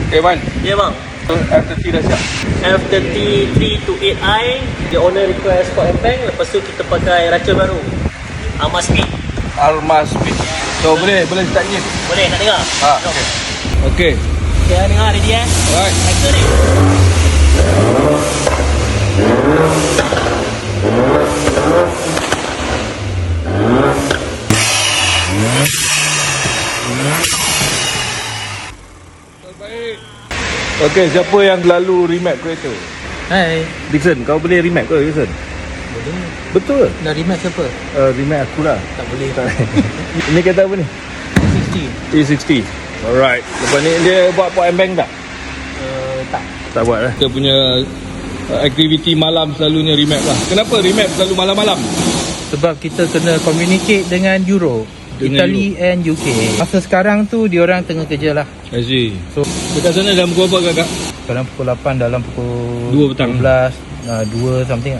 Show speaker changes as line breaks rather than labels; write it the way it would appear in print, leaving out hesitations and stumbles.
Okay man.
Ya bang.
F30 dah siap.
F30 328i, the owner request sport and bank. Lepas tu kita pakai racun baru, Alma Speed.
Alma Speed. So boleh start engine.
Boleh nak dengar?
Okay.
Okay, dengar ready
Alright.
Action ni.
Okay, siapa yang lalu remap kereta?
Hai.
Dixon, kau boleh remap ke Dixon?
Boleh.
Betul ke?
Dah remap siapa?
Remap aku lah.
Tak boleh.
Ini kereta apa ni?
60.
E60. Alright. Lepas ni dia buat port and bank tak?
Tak.
Tak buat lah. Kita punya aktiviti malam selalunya remap lah. Kenapa remap selalu malam-malam?
Sebab kita kena communicate dengan Europe, Italy and UK. Masa sekarang tu diorang tengah kerja lah.
I see.
So
Dekat sana dalam pukul apa kakak?
dalam pukul 8, dalam pukul
2 petang.
12, 2 something.